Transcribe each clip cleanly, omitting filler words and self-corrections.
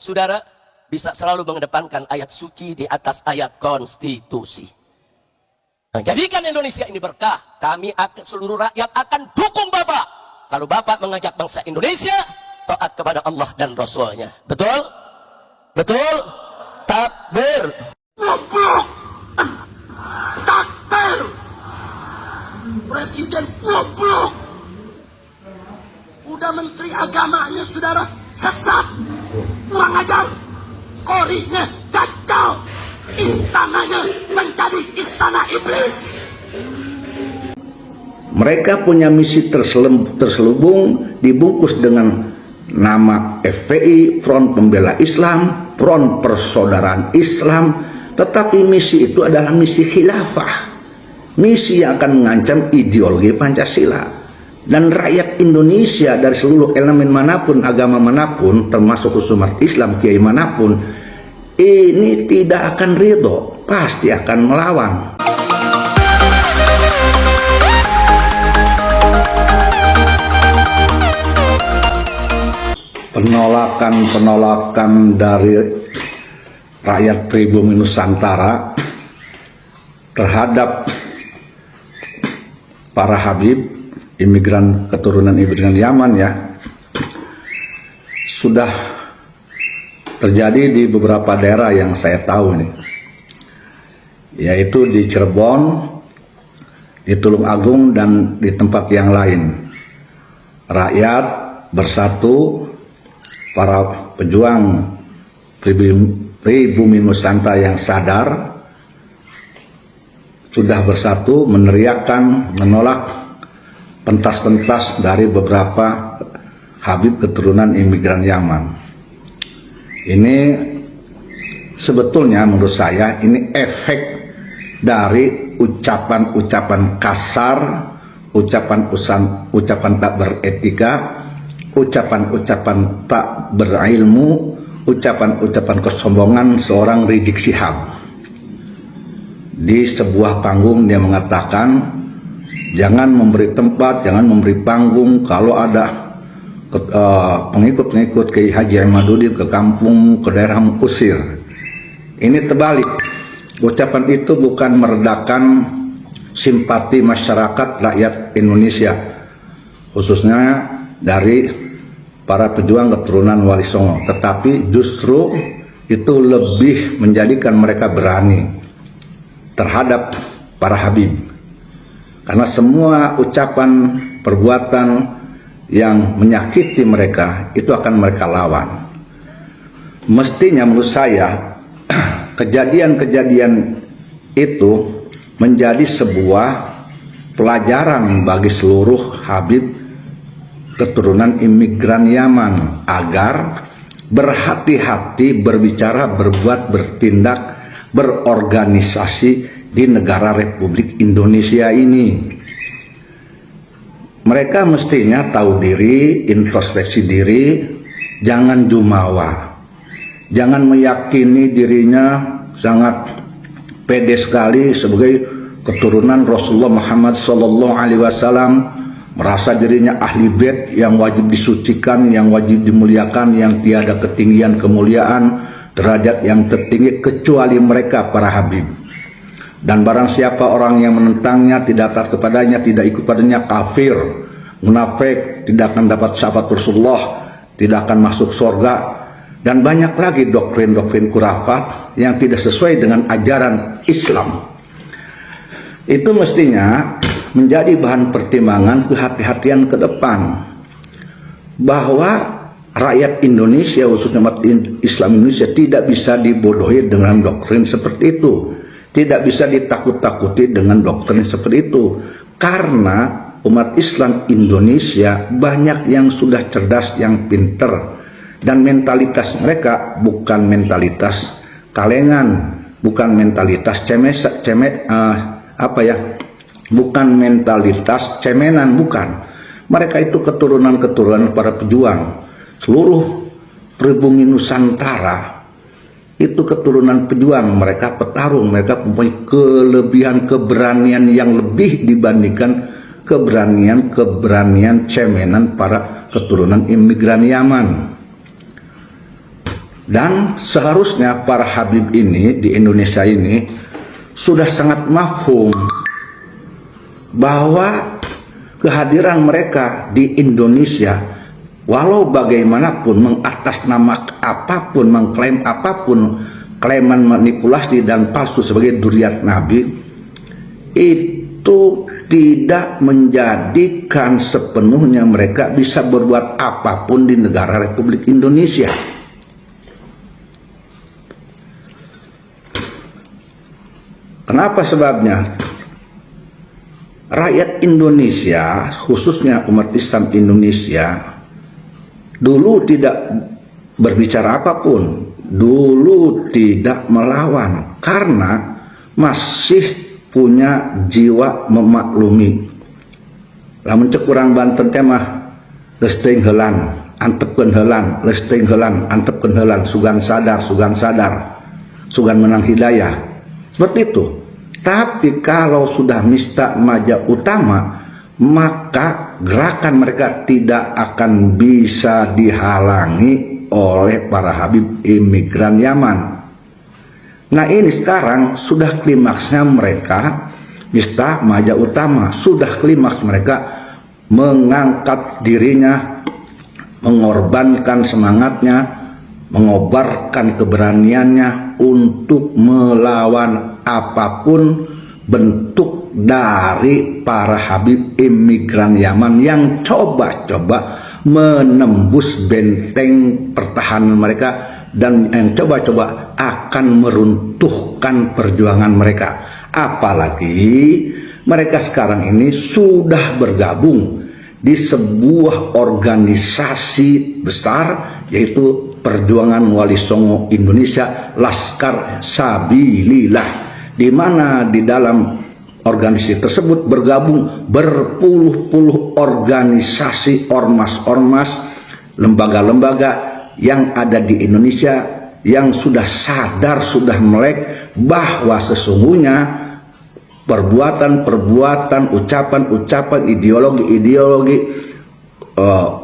saudara bisa selalu mengedepankan ayat suci di atas ayat konstitusi. Nah, jadikan Indonesia ini berkah. Kami akan, seluruh rakyat akan dukung Bapak. Kalau Bapak mengajak bangsa Indonesia taat kepada Allah dan Rasulnya. Betul? Betul? Takbir. Goblok. Takbir. Presiden goblok. Udah menteri agamanya saudara sesat, kurang ajar, korinya kacau, istananya menjadi istana iblis. Mereka punya misi terselubung dibungkus dengan nama FPI, Front Pembela Islam, Front Persaudaraan Islam, tetapi misi itu adalah misi khilafah, misi yang akan mengancam ideologi Pancasila. Dan rakyat Indonesia dari seluruh elemen manapun, agama manapun, termasuk umat Islam, kiai manapun, ini tidak akan ridho, pasti akan melawan. Penolakan dari rakyat pribumi Nusantara terhadap para Habib, imigran keturunan imigran Yaman ya, sudah terjadi di beberapa daerah yang saya tahu nih, yaitu di Cirebon, di Tulung Agung, dan di tempat yang lain. Rakyat bersatu, para pejuang pribumi Nusantara yang sadar sudah bersatu meneriakkan, menolak pentas-pentas dari beberapa Habib keturunan imigran Yaman. Ini sebetulnya menurut saya ini efek dari ucapan-ucapan kasar, ucapan tak beretika, ucapan-ucapan tak berilmu, ucapan-ucapan kesombongan seorang Rizik Syihab. Di sebuah panggung dia mengatakan, jangan memberi tempat, jangan memberi panggung kalau ada pengikut-pengikut Kiai Haji Ahmaduddin ke kampung, ke daerah usir. Ini terbalik. Ucapan itu bukan meredakan simpati masyarakat rakyat Indonesia, khususnya dari para pejuang keturunan Wali Songo, tetapi justru itu lebih menjadikan mereka berani terhadap para Habib. Karena semua ucapan, perbuatan yang menyakiti mereka, itu akan mereka lawan. Mestinya menurut saya, kejadian-kejadian itu menjadi sebuah pelajaran bagi seluruh Habib keturunan imigran Yaman, agar berhati-hati berbicara, berbuat, bertindak, berorganisasi di negara Republik Indonesia ini. Mereka mestinya tahu diri, introspeksi diri, jangan jumawa, jangan meyakini dirinya sangat pede sekali sebagai keturunan Rasulullah Muhammad SAW, merasa dirinya ahli bait yang wajib disucikan, yang wajib dimuliakan, yang tiada ketinggian kemuliaan, derajat yang tertinggi kecuali mereka para Habib. Dan barang siapa orang yang menentangnya, tidak taat kepadanya, tidak ikut padanya, kafir, munafik, tidak akan dapat syafaat Rasulullah, tidak akan masuk surga, dan banyak lagi doktrin-doktrin khurafat yang tidak sesuai dengan ajaran Islam. Itu mestinya menjadi bahan pertimbangan kehati-hatian ke depan, bahwa rakyat Indonesia, khususnya umat Islam Indonesia, tidak bisa dibodohi dengan doktrin seperti itu. Tidak bisa ditakut-takuti dengan doktrin seperti itu, karena umat Islam Indonesia banyak yang sudah cerdas, yang pinter, dan mentalitas mereka bukan mentalitas kalengan, bukan mentalitas bukan mentalitas cemenan, bukan. Mereka itu keturunan-keturunan para pejuang. Seluruh pribumi Nusantara itu keturunan pejuang, mereka petarung, mereka mempunyai kelebihan keberanian yang lebih dibandingkan keberanian cemenan para keturunan imigran Yaman. Dan seharusnya para Habib ini di Indonesia ini sudah sangat mafhum bahwa kehadiran mereka di Indonesia, walau bagaimanapun mengatasnamakan apapun, mengklaim apapun, klaiman manipulasi dan palsu sebagai dzurriyyat Nabi, itu tidak menjadikan sepenuhnya mereka bisa berbuat apapun di negara Republik Indonesia. Kenapa sebabnya? Rakyat Indonesia, khususnya umat Islam Indonesia, dulu tidak berbicara apapun, dulu tidak melawan, karena masih punya jiwa memaklumi. Lamun cek urang Banten teh mah lesteng helan, antepkeun helan, lesteng helan, antepkeun helan, sugan sadar, sugan menang hidayah. Seperti itu. Tapi kalau sudah mista maja utama, maka gerakan mereka tidak akan bisa dihalangi oleh para Habib imigran Yaman. Nah ini sekarang sudah klimaksnya mereka, mista maja utama, sudah klimaks mereka mengangkat dirinya, mengorbankan semangatnya, mengobarkan keberaniannya untuk melawan apapun bentuk dari para Habib imigran Yaman yang coba-coba menembus benteng pertahanan mereka dan yang coba-coba akan meruntuhkan perjuangan mereka. Apalagi mereka sekarang ini sudah bergabung di sebuah organisasi besar, yaitu Perjuangan Wali Songo Indonesia, Laskar Sabilillah, di mana di dalam organisasi tersebut bergabung berpuluh-puluh organisasi, ormas-ormas, lembaga-lembaga yang ada di Indonesia yang sudah sadar, sudah melek bahwa sesungguhnya perbuatan-perbuatan, ucapan-ucapan, ideologi-ideologi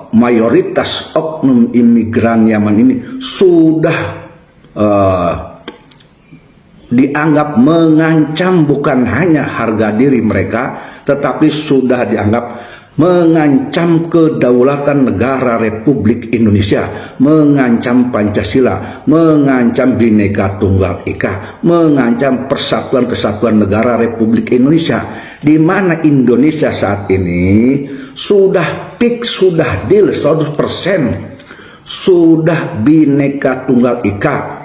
mayoritas oknum imigran Yaman ini sudah dianggap mengancam bukan hanya harga diri mereka, tetapi sudah dianggap mengancam kedaulatan negara Republik Indonesia, mengancam Pancasila, mengancam Bhinneka Tunggal Ika, mengancam persatuan kesatuan negara Republik Indonesia, di mana Indonesia saat ini sudah fix, sudah deal 100%, sudah Bhinneka Tunggal Ika.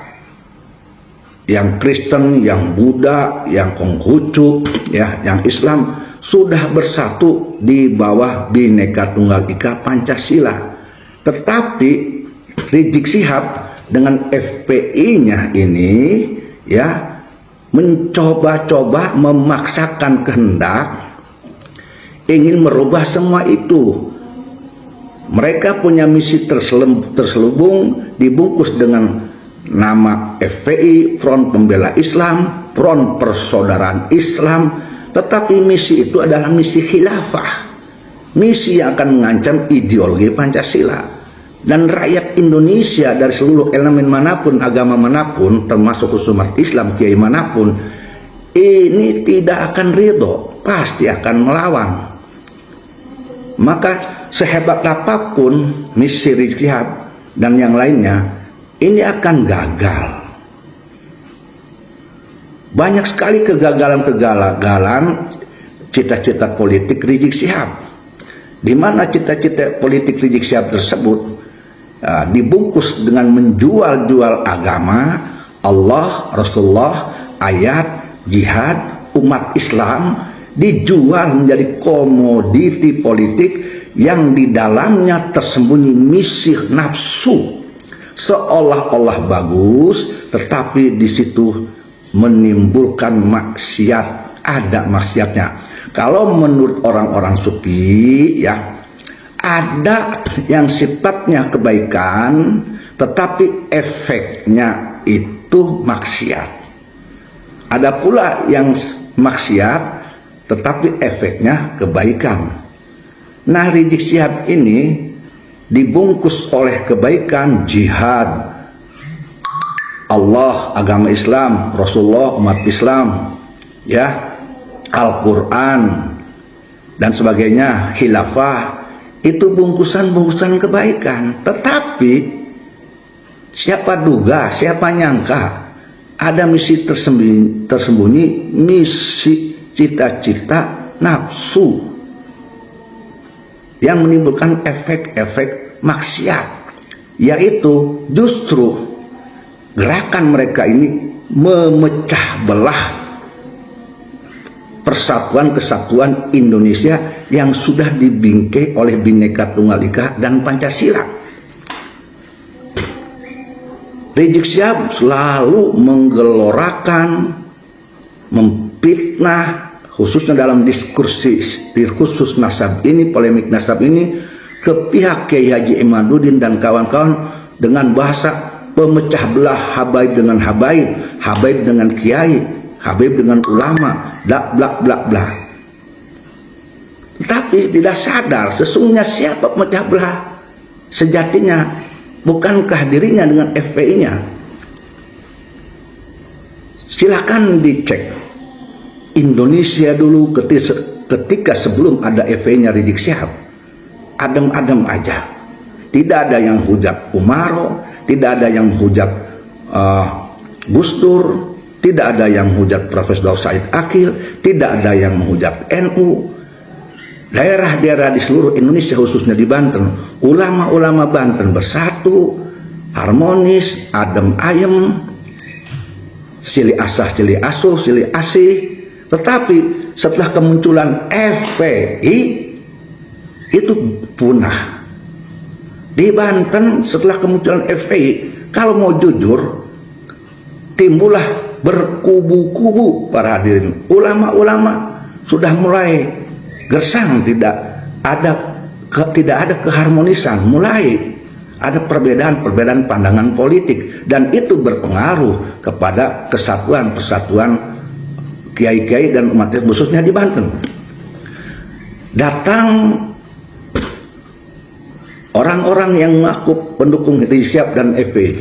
Yang Kristen, yang Buddha, yang Konghucu, ya, yang Islam sudah bersatu di bawah Bhinneka Tunggal Ika Pancasila. Tetapi Rizik Syihab dengan FPI-nya ini ya mencoba-coba memaksakan kehendak ingin merubah semua itu. Mereka punya misi terselubung dibungkus dengan nama FPI, Front Pembela Islam, Front Persaudaraan Islam, tetapi misi itu adalah misi khilafah, misi yang akan mengancam ideologi Pancasila. Dan rakyat Indonesia dari seluruh elemen manapun, agama manapun, termasuk umat Islam, kiai manapun, ini tidak akan ridho, pasti akan melawan. Maka sehebat apapun misi Rizik Syihab dan yang lainnya, ini akan gagal. Banyak sekali kegagalan-kegagalan cita-cita politik Rizik Syihab, di mana cita-cita politik Rizik Syihab tersebut dibungkus dengan menjual-jual agama, Allah, Rasulullah, ayat, jihad, umat Islam, dijual menjadi komoditi politik yang di dalamnya tersembunyi misi nafsu, seolah-olah bagus, tetapi di situ menimbulkan maksiat, ada maksiatnya. Kalau menurut orang-orang sufi ya, ada yang sifatnya kebaikan tetapi efeknya itu maksiat. Ada pula yang maksiat tetapi efeknya kebaikan. Nah, Rizik Syihab ini dibungkus oleh kebaikan, jihad, Allah, agama Islam, Rasulullah, umat Islam, ya, Al-Quran dan sebagainya, khilafah, itu bungkusan-bungkusan kebaikan. Tetapi siapa duga, siapa nyangka ada misi tersembunyi, misi cita-cita nafsu yang menimbulkan efek-efek maksiat, yaitu justru gerakan mereka ini memecah belah persatuan kesatuan Indonesia yang sudah dibingkai oleh Bhinneka Tunggal Ika dan Pancasila. Rizik Syihab selalu menggelorakan, memfitnah, khususnya dalam diskursus nasab ini, polemik nasab ini, ke pihak Kiai Haji Imaduddin dan kawan-kawan dengan bahasa pemecah belah, habaib dengan habaib, habaib dengan kiai, habaib dengan ulama, bla bla bla bla. Tapi tidak sadar sesungguhnya siapa pemecah belah sejatinya. Bukankah dirinya dengan FPI-nya? Silakan dicek Indonesia dulu ketika sebelum ada FPI-nya Rizik Syihab, adem-adem aja. Tidak ada yang hujat Umaro, tidak ada yang hujat Gus Dur, tidak ada yang hujat Profesor Said Akil, tidak ada yang menghujat NU. Daerah-daerah di seluruh Indonesia, khususnya di Banten, ulama-ulama Banten bersatu, harmonis, adem ayem, silih asah, silih asuh, silih asih. Tetapi setelah kemunculan FPI itu punah. Di Banten setelah kemunculan FPI, kalau mau jujur, timbullah berkubu-kubu para hadirin. Ulama-ulama sudah mulai gersang, tidak ada keharmonisan, mulai ada perbedaan pandangan politik, dan itu berpengaruh kepada kesatuan persatuan kiai-kiai dan umat khususnya di Banten. Datang orang-orang yang mengaku pendukung Rizik Syihab dan FPI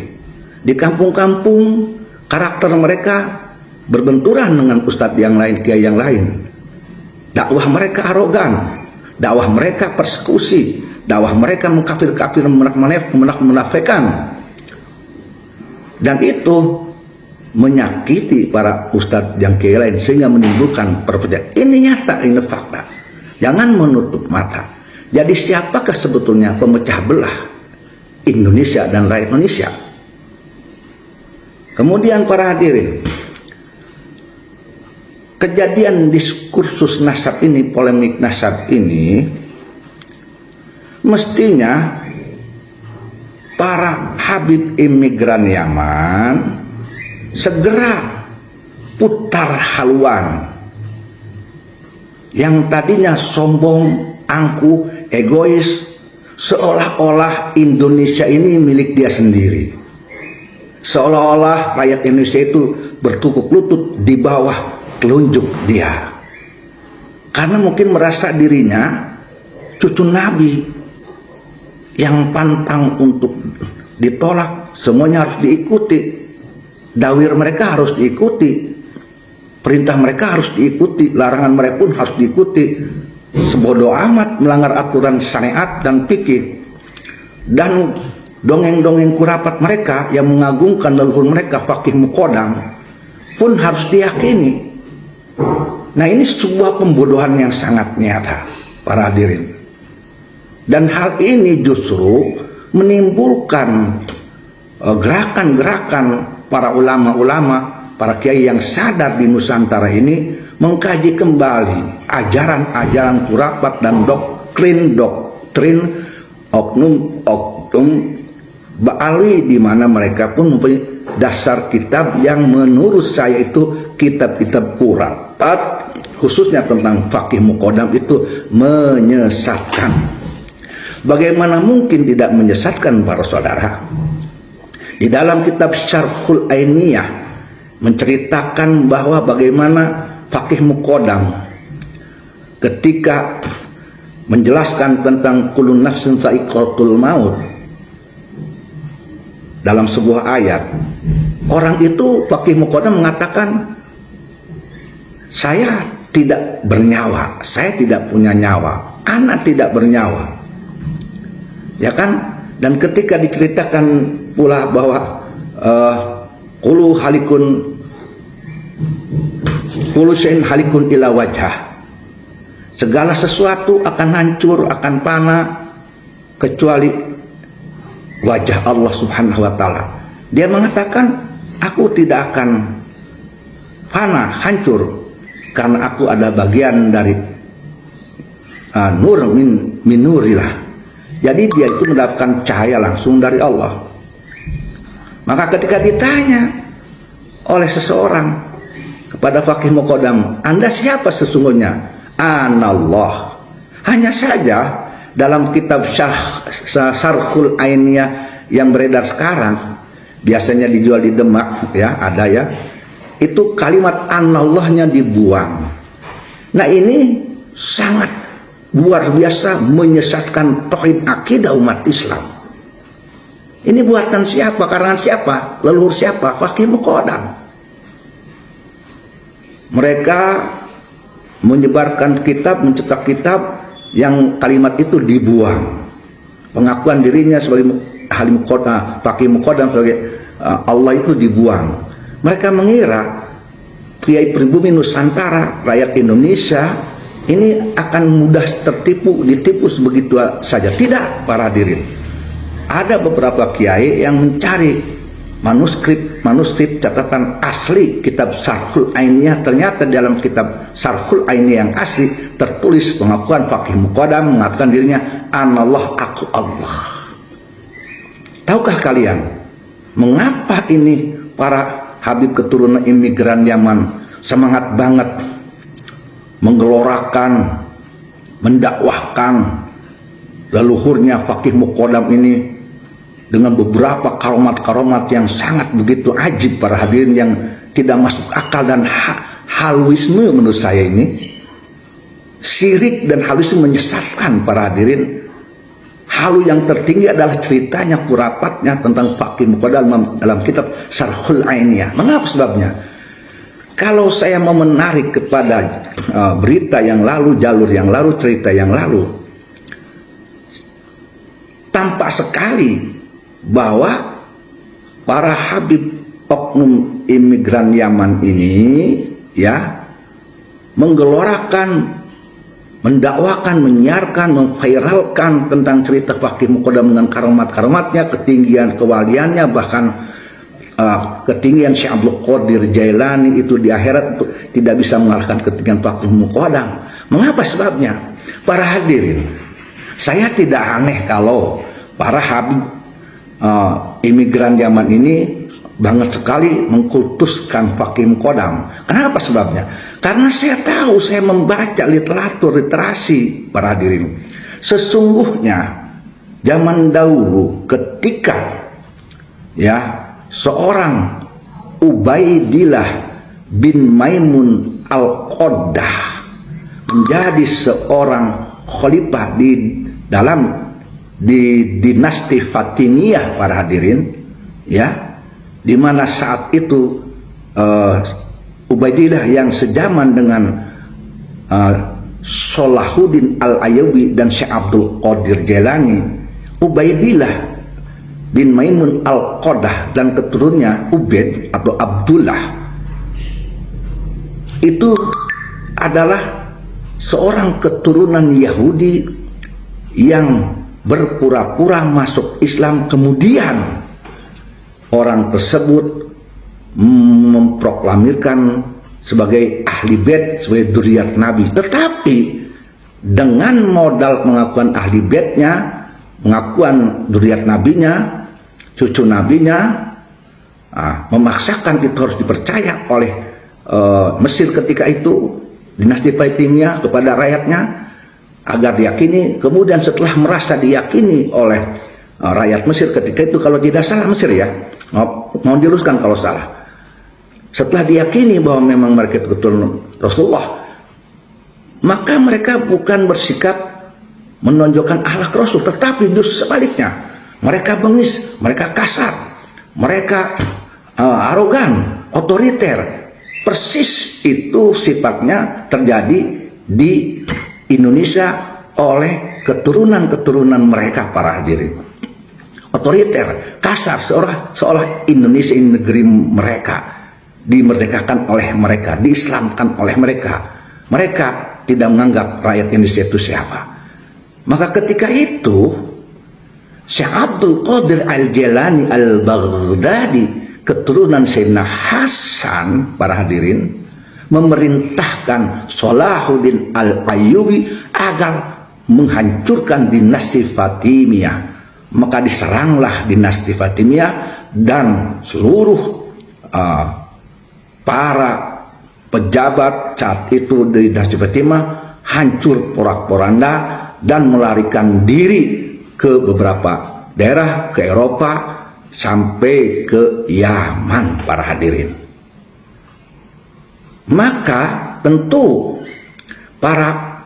di kampung-kampung, karakter mereka berbenturan dengan ustadz yang lain, kiai yang lain. Dakwah mereka arogan, dakwah mereka persekusi, dakwah mereka mengkafir-kafir, menafikan, dan itu menyakiti para ustadz yang kiai lain sehingga menimbulkan perbedaan. Ini nyata, ini fakta. Jangan menutup mata. Jadi siapakah sebetulnya pemecah belah Indonesia dan rakyat Indonesia? Kemudian para hadirin, kejadian diskursus nasab ini, polemik nasab ini, mestinya para Habib imigran Yaman segera putar haluan yang tadinya sombong, angkuh, egois, seolah-olah Indonesia ini milik dia sendiri, seolah-olah rakyat Indonesia itu bertukuk lutut di bawah telunjuk dia, karena mungkin merasa dirinya cucu Nabi yang pantang untuk ditolak, semuanya harus diikuti, dawir mereka harus diikuti, perintah mereka harus diikuti, larangan mereka pun harus diikuti, sebodoh amat melanggar aturan syariat dan fikih. Dan dongeng-dongeng kurapat mereka yang mengagungkan leluhur mereka, Fakih Mukodam, pun harus diyakini. Nah, ini sebuah pembodohan yang sangat nyata, para hadirin. Dan hal ini justru menimbulkan gerakan-gerakan para ulama-ulama, para kiai yang sadar di Nusantara ini mengkaji kembali ajaran-ajaran kurapat dan doktrin oknum Ba'ali, di mana mereka pun mempunyai dasar kitab yang menurut saya itu kitab-kitab kurapat, khususnya tentang Fakih Mukodam, itu menyesatkan. Bagaimana mungkin tidak menyesatkan para saudara? Di dalam kitab Syarhul Ainiyah menceritakan bahwa bagaimana Fakih Mukodam ketika menjelaskan tentang kullu nafsin za'iqatul maut dalam sebuah ayat, orang itu Fakih Muqaddam mengatakan, saya tidak bernyawa, saya tidak punya nyawa, anak tidak bernyawa, ya kan? Dan ketika diceritakan pula bahwa kullu syai'in halikun ila wajhah, segala sesuatu akan hancur, akan fana kecuali wajah Allah Subhanahu wa taala. Dia mengatakan, aku tidak akan fana, hancur, karena aku ada bagian dari nur min nurillah. Jadi dia itu mendapatkan cahaya langsung dari Allah. Maka ketika ditanya oleh seseorang kepada Fakih Muqaddam, Anda siapa sesungguhnya? Anallah. Hanya saja dalam kitab Syarhul Ainiyah yang beredar sekarang, biasanya dijual di Demak, ya, ada ya, itu kalimat Allahnya dibuang. Nah, ini sangat luar biasa menyesatkan tauhid akidah umat Islam. Ini buatan siapa? Karangan siapa? Leluhur siapa? Fakih Muqaddam. Mereka menyebarkan kitab, mencetak kitab yang kalimat itu dibuang. Pengakuan dirinya sebagai Fakih Muqaddam sebagai Allah itu dibuang. Mereka mengira Kiai pribumi Nusantara, rakyat Indonesia ini akan mudah ditipu sebegitu saja. Tidak, para hadirin. Ada beberapa kiai yang mencari manuskrip catatan asli kitab Syarhul Ainiyah. Ternyata dalam kitab Syarhul Ainiyah yang asli tertulis pengakuan Fakih Muqaddam mengatakan dirinya anallah, aku Allah. Tahukah kalian mengapa ini para Habib keturunan imigran Yaman semangat banget menggelorakan, mendakwahkan leluhurnya Fakih Muqaddam ini dengan beberapa karomat-karomat yang sangat begitu ajib, para hadirin, yang tidak masuk akal dan halwisme menurut saya ini. Syirik dan halwisme menyesatkan, para hadirin. Halu yang tertinggi adalah ceritanya, kurapatnya tentang Fakih Muqaddam dalam kitab Syarhul Ainiyah. Mengapa sebabnya? Kalau saya mau menarik kepada berita yang lalu, jalur yang lalu, cerita yang lalu, tampak sekali bahwa para Habib oknum imigran Yaman ini, ya, menggelorakan, mendakwakan, menyiarkan, memviralkan tentang cerita Fakih Muqaddam dengan karomat-karomatnya, ketinggian kewaliannya, bahkan ketinggian Syekh Abdul Qadir Jailani itu di akhirat itu tidak bisa mengalahkan ketinggian Fakih Muqaddam. Mengapa sebabnya? Para hadirin, saya tidak aneh kalau para Habib imigran Yaman ini banget sekali mengkultuskan Fakih Muqaddam. Kenapa sebabnya? Karena saya tahu, saya membaca literatur, literasi, para hadirin. Sesungguhnya zaman dahulu ketika, ya, seorang Ubaidillah bin Maimun Al-Qaddah menjadi seorang khalifah di dinasti Fatimiyah, para hadirin, ya, di mana saat itu Ubaidillah yang sejaman dengan Salahuddin Al-Ayyubi dan Syekh Abdul Qadir Jailani, Ubaidillah bin Maimun Al-Qaddah dan keturunannya Ubaid atau Abdullah itu adalah seorang keturunan Yahudi yang berpura-pura masuk Islam. Kemudian orang tersebut memproklamirkan sebagai ahli bait, sebagai dzurriyyat Nabi. Tetapi dengan modal pengakuan ahli baitnya, pengakuan dzurriyyat Nabinya, cucu Nabinya, memaksakan itu harus dipercaya oleh Mesir ketika itu, dinasti Fatimiyah, kepada rakyatnya agar diyakini. Kemudian setelah merasa diyakini oleh rakyat Mesir ketika itu, kalau tidak salah Mesir, ya, mau diluruskan kalau salah, setelah diyakini bahwa memang mereka itu keturunan Rasulullah, maka mereka bukan bersikap menonjolkan akhlak Rasul, tetapi justru sebaliknya, mereka bengis, mereka kasar, mereka arogan, otoriter. Persis itu sifatnya terjadi di Indonesia oleh keturunan-keturunan mereka, para hadirin. Otoriter, kasar, seolah Indonesia ini negeri mereka, dimerdekakan oleh mereka, diislamkan oleh mereka. Mereka tidak menganggap rakyat Indonesia itu siapa. Maka ketika itu Syekh Abdul Qadir Al-Jailani Al-Baghdadi, keturunan Sayyidina Hasan, para hadirin, memerintahkan Salahuddin Al-Ayyubi agar menghancurkan dinasti Fatimiyah. Maka diseranglah dinasti Fatimiyah dan seluruh para pejabat saat itu di dinasti Fatimiyah hancur porak-poranda dan melarikan diri ke beberapa daerah, ke Eropa, sampai ke Yaman, para hadirin. Maka tentu para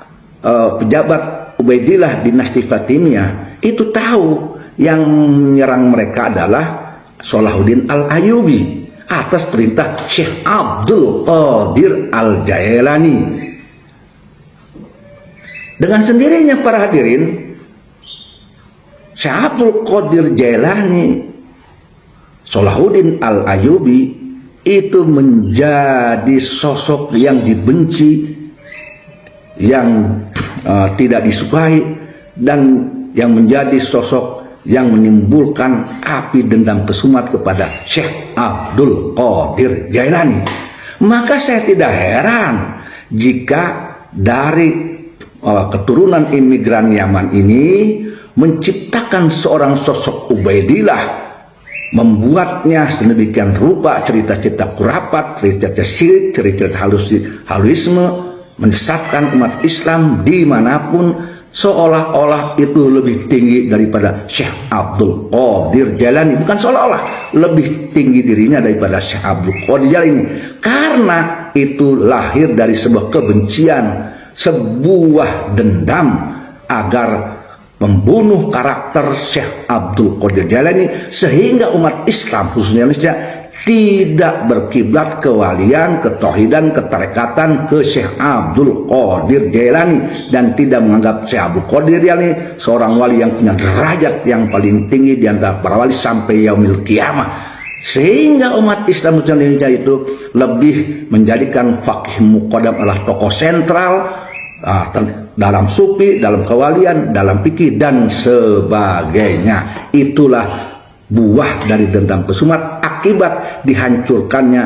pejabat Ubaidillah dinasti Fatimiyah itu tahu yang menyerang mereka adalah Salahuddin Al-Ayyubi atas perintah Syekh Abdul Qadir Al-Jailani. Dengan sendirinya, para hadirin, Syekh Abdul Qadir Jailani, Salahuddin Al-Ayyubi itu menjadi sosok yang dibenci, yang tidak disukai, dan yang menjadi sosok yang menimbulkan api dendam kesumat kepada Syekh Abdul Qadir Jailani. Maka saya tidak heran jika dari keturunan imigran Yaman ini menciptakan seorang sosok Ubaidillah, membuatnya sedemikian rupa cerita-cerita kurapat, cerita-cerita syirik, cerita-cerita haluisme, menyesatkan umat Islam dimanapun, seolah-olah itu lebih tinggi daripada Syekh Abdul Qadir Jailani. Bukan seolah-olah, lebih tinggi dirinya daripada Syekh Abdul Qadir Jailani, karena itu lahir dari sebuah kebencian, sebuah dendam agar membunuh karakter Syekh Abdul Qadir Jailani, sehingga umat Islam khususnya Indonesia tidak berkiblat kewalian, ketauhidan, ketarekatan ke Syekh Abdul Qadir Jailani, dan tidak menganggap Syekh Abdul Qadir Jailani seorang wali yang punya derajat yang paling tinggi di antara para wali sampai yaumil kiamah. Sehingga umat Islam khususnya Indonesia itu lebih menjadikan Faqih Muqaddam adalah tokoh sentral dalam sufi, dalam kewalian, dalam fikih, dan sebagainya. Itulah buah dari dendam kesumat akibat dihancurkannya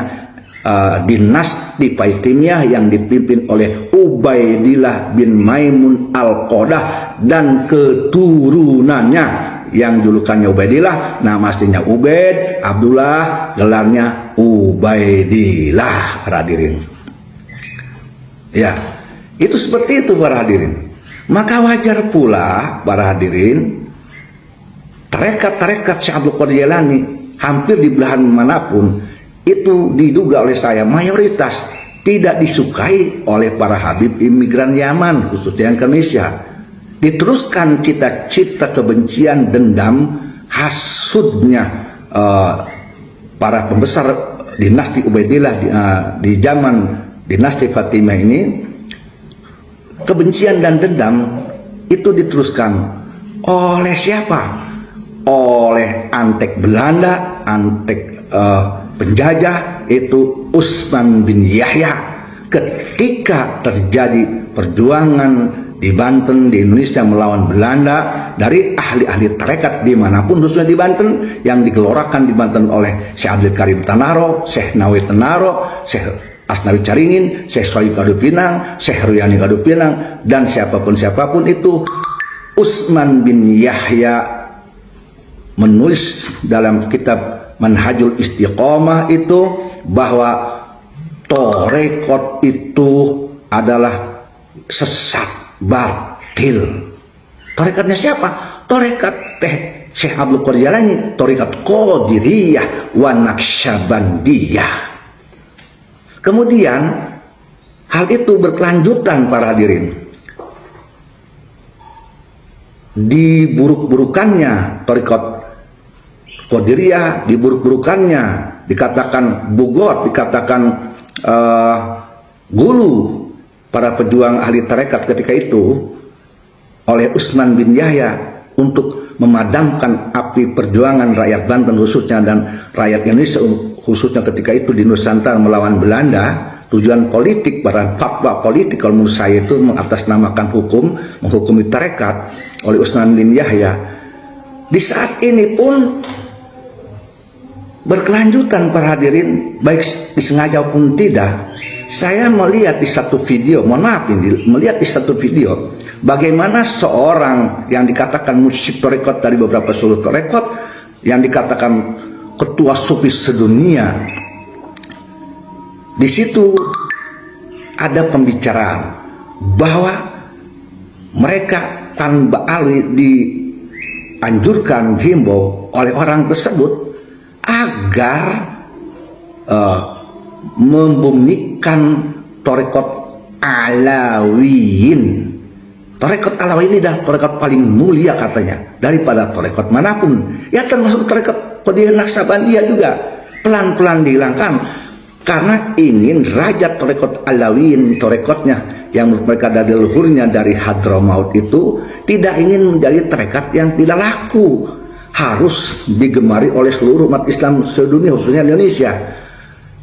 dinasti Fatimiyah yang dipimpin oleh Ubaidillah bin Maimun Al-Qadah dan keturunannya yang julukannya Ubaidillah, nama aslinya Ubaid, Abdullah, gelarnya Ubaidillah, hadirin. Ya, itu seperti itu, para hadirin. Maka wajar pula, para hadirin, tarekat-tarekat Syekh Abdul Qadir Jailani hampir di belahan manapun itu diduga oleh saya mayoritas tidak disukai oleh para habib imigran Yaman, khususnya yang ke Indonesia. Diteruskan cita-cita kebencian, dendam, hasudnya para pembesar dinasti Ubaidillah di zaman dinasti Fatimiyah ini. Kebencian dan dendam itu diteruskan oleh siapa? Oleh antek Belanda, antek penjajah, itu Utsman bin Yahya. Ketika terjadi perjuangan di Banten, di Indonesia melawan Belanda, dari ahli-ahli tarekat dimanapun, khususnya di Banten, yang digelorakan di Banten oleh Syekh Abdul Karim Tanaro, Syekh Nawawi Tanaro, Syekh Asnawi Caringin, Syekh Sohib Kadupinang, Syekh Ruyani Kadupinang, dan siapapun itu, Utsman bin Yahya menulis dalam kitab Manhajul Istiqomah itu bahwa tarekat itu adalah sesat, batil. Tarekatnya siapa? Tarekat Syekh Abdul Qadir Jailani, tarekat Qadiriyah wa Naqsyabandiyah. Kemudian hal itu berkelanjutan, para hadirin. Diburuk-burukannya tarekat Qadiriyah, diburuk-burukannya, dikatakan bugot, dikatakan gulu para pejuang ahli tarekat ketika itu oleh Utsman bin Yahya untuk memadamkan api perjuangan rakyat Banten khususnya dan rakyat Indonesia khususnya ketika itu di Nusantara melawan Belanda. Tujuan politik, barang fatwa politik kalau menurut saya itu mengatasnamakan hukum, menghukumi tarekat oleh Utsman bin Yahya. Di saat ini pun berkelanjutan para hadirin, baik disengaja maupun tidak. Saya melihat di satu video, mohon maaf ini, melihat di satu video bagaimana seorang yang dikatakan musyrik tarekat dari beberapa seluruh tarekat, yang dikatakan ketua sufi sedunia, di situ ada pembicaraan bahwa mereka tanpa alih dianjurkan, dihimbau oleh orang tersebut agar membumikan tarekat Alawiyin. Tarekat Alawiyin ini adalah tarekat paling mulia katanya daripada tarekat manapun, ya termasuk tarekat Qadiriyah Naqsabandiyah juga pelan-pelan dihilangkan karena ingin raja tarekat Alawiyin, tarekatnya yang menurut mereka dari leluhurnya dari Hadramaut itu tidak ingin menjadi tarekat yang tidak laku, harus digemari oleh seluruh umat Islam sedunia khususnya Indonesia.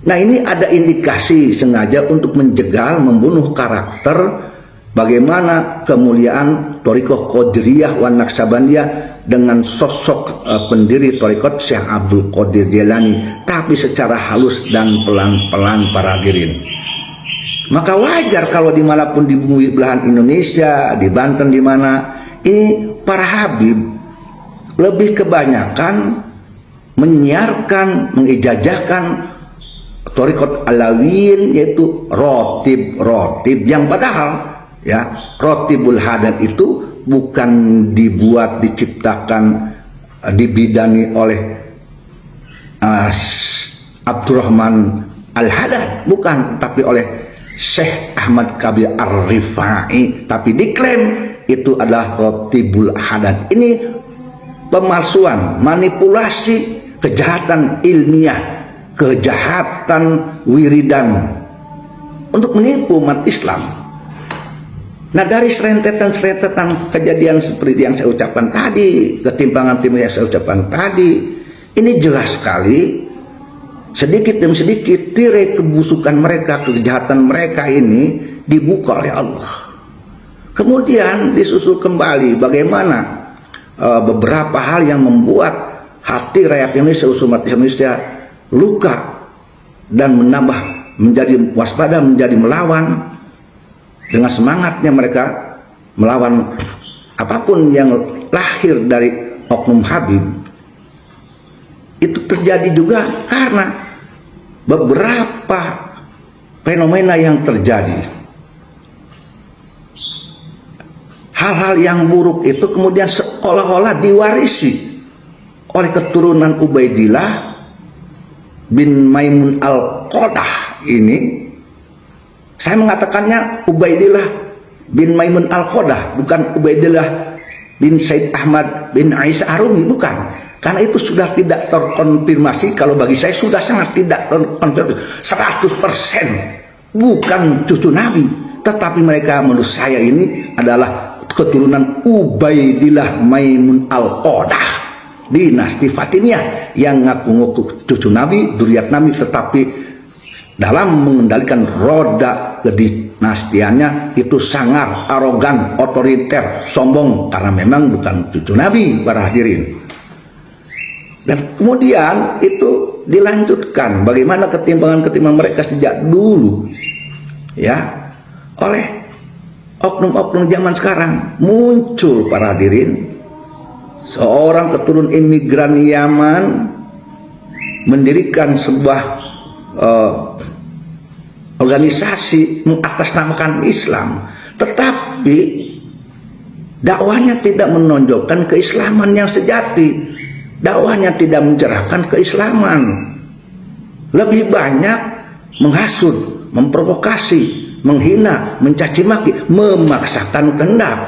Nah, ini ada indikasi sengaja untuk menjegal, membunuh karakter bagaimana kemuliaan Thariqah Qadiriyah wan Naqsabandiyah dengan sosok pendiri Thariqat Syekh Abdul Qadir Jailani, tapi secara halus dan pelan-pelan para hadirin. Maka wajar kalau dimanapun di bumi belahan Indonesia, di Banten, di mana ini para habib lebih kebanyakan menyiarkan, mengijazahkan Thariqat Alawiyin, yaitu rotib yang padahal ya rotibul hadad itu bukan dibuat, diciptakan, dibidani oleh Abdurrahman Al-Haddad, bukan, tapi oleh Syekh Ahmad Kabir Ar-Rifai, tapi diklaim itu adalah rotibul hadad. Ini pemalsuan, manipulasi, kejahatan ilmiah, kejahatan wiridan untuk menipu umat Islam. Nah, dari serentetan kejadian seperti yang saya ucapkan tadi, ketimpangan-timpangan yang saya ucapkan tadi, ini jelas sekali sedikit demi sedikit tirai kebusukan mereka, kejahatan mereka ini dibuka oleh Allah. Kemudian disusul kembali bagaimana beberapa hal yang membuat hati rakyat Indonesia, umat Indonesia luka dan menambah menjadi waspada, menjadi melawan. Dengan semangatnya mereka melawan apapun yang lahir dari oknum Habib. Itu terjadi juga karena beberapa fenomena yang terjadi. Hal-hal yang buruk itu kemudian seolah-olah diwarisi oleh keturunan Ubaidillah bin Maimun Al-Qadah ini. Saya mengatakannya Ubaidillah bin Maimun Al-Qadah, bukan Ubaidillah bin Said Ahmad bin Isa Arumi, bukan. Karena itu sudah tidak terkonfirmasi. Kalau bagi saya sudah sangat tidak terkonfirmasi 100%. Bukan cucu Nabi, tetapi mereka menurut saya ini adalah keturunan Ubaidillah Maimun Al-Qadah, dinasti Fatimiyah yang ngaku-ngaku cucu Nabi, dzurriyyat Nabi, tetapi dalam mengendalikan roda kedinastiannya itu sangar, arogan, otoriter, sombong, karena memang bukan cucu Nabi para hadirin. Dan kemudian itu dilanjutkan bagaimana ketimpangan-ketimpangan mereka sejak dulu ya oleh oknum-oknum zaman sekarang. Muncul para hadirin seorang keturunan imigran Yaman mendirikan sebuah organisasi mengatasnamakan Islam, tetapi dakwahnya tidak menonjolkan keislaman yang sejati, dakwahnya tidak mencerahkan keislaman, lebih banyak menghasut, memprovokasi, menghina, mencaci maki, memaksakan kehendak,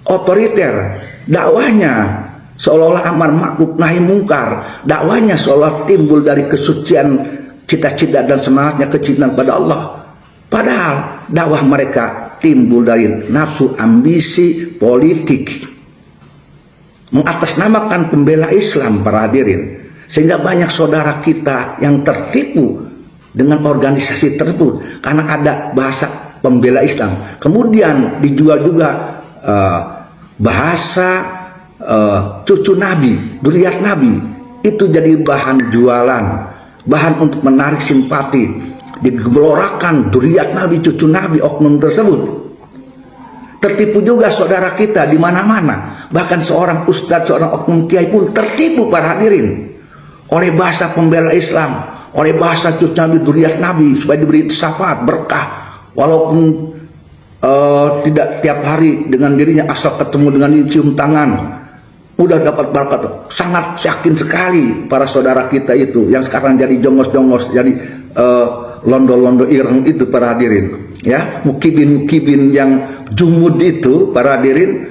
otoriter. Dakwahnya seolah-olah amar ma'ruf nahi mungkar. Dakwanya seolah timbul dari kesucian cita-cita dan semangatnya kecintaan pada Allah. Padahal dakwah mereka timbul dari nafsu ambisi politik, mengatasnamakan pembela Islam, para hadirin. Sehingga banyak saudara kita yang tertipu dengan organisasi tersebut karena ada bahasa pembela Islam. Kemudian dijual juga bahasa cucu Nabi, dzurriyyat Nabi. Itu jadi bahan jualan, bahan untuk menarik simpati. Digelorakan dzurriyyat Nabi, cucu Nabi, oknum tersebut. Tertipu juga saudara kita di mana-mana. Bahkan seorang ustadz, seorang oknum kiai pun tertipu, para hadirin, oleh bahasa pembela Islam, oleh bahasa cucu Nabi, dzurriyyat Nabi, supaya diberi syafaat berkah. Walaupun tidak tiap hari dengan dirinya, asal ketemu dengan cium tangan udah dapat berkat. Sangat yakin sekali para saudara kita itu yang sekarang jadi jongos-jongos, jadi londo-londo ireng itu, para hadirin, ya, mukibin-mukibin yang jumud itu, para hadirin,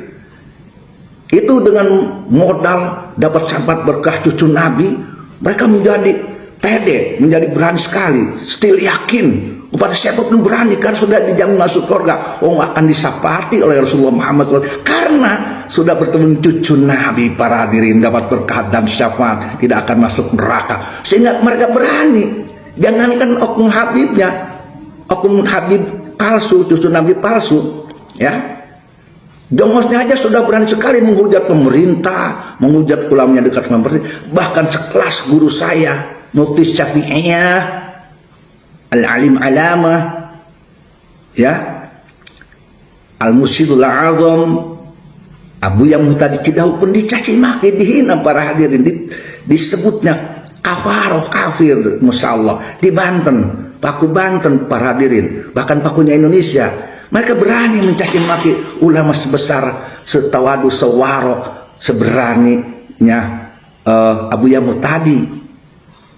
itu dengan modal dapat syafaat berkah cucu Nabi, mereka menjadi pede, menjadi berani sekali, still yakin kepada siapapun berani, karena sudah dijamin masuk surga. Akan disyafaati oleh Rasulullah Muhammad SAW karena sudah bertemu cucu Nabi, para hadirin, dapat berkah dan syafaat, tidak akan masuk neraka. Sehingga mereka berani. Jangankan oknum Habibnya, oknum Habib palsu, cucu Nabi palsu, ya, jongosnya aja sudah berani sekali menghujat pemerintah, menghujat ulama yang dekat dengan pemerintah. Bahkan sekelas guru saya, Mufti Syafi'iyah, Al-Alim Alamah, ya, Al-Mursyidul A'zam, Abu yang Muhtadi Cidahu pun dicaci maki, dihina, para hadirin. Disebutnya kafaroh, kafir, Masya Allah. Di Banten, Paku Banten, para hadirin, bahkan pakunya Indonesia, mereka berani mencaci maki ulama sebesar, setawadu, sewaro, seberaninya Abu yang Muhtadi.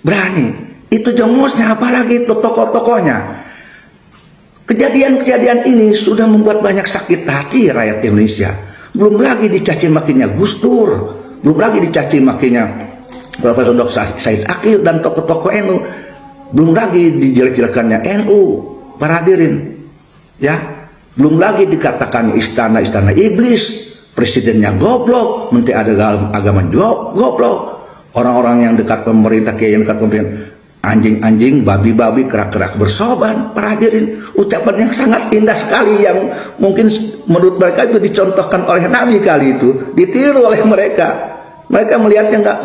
Berani. Itu jongosnya, apalagi itu tokoh-tokohnya. Kejadian-kejadian ini sudah membuat banyak sakit hati rakyat Indonesia. Belum lagi dicaci makinya Gus Dur, belum lagi dicaci makinya Profesor Dr. Said Akil dan tokoh-tokoh NU, belum lagi dijelek-jelekannya NU, para hadirin, ya, belum lagi dikatakan istana iblis, presidennya goblok, menteri agama goblok, orang-orang yang dekat pemerintah, kiai yang dekat pemerintah, anjing-anjing, babi-babi, kerak-kerak bersoban, para hadirin. Ucapan yang sangat indah sekali yang mungkin menurut mereka itu dicontohkan oleh Nabi kali itu, ditiru oleh mereka. Mereka melihatnya enggak,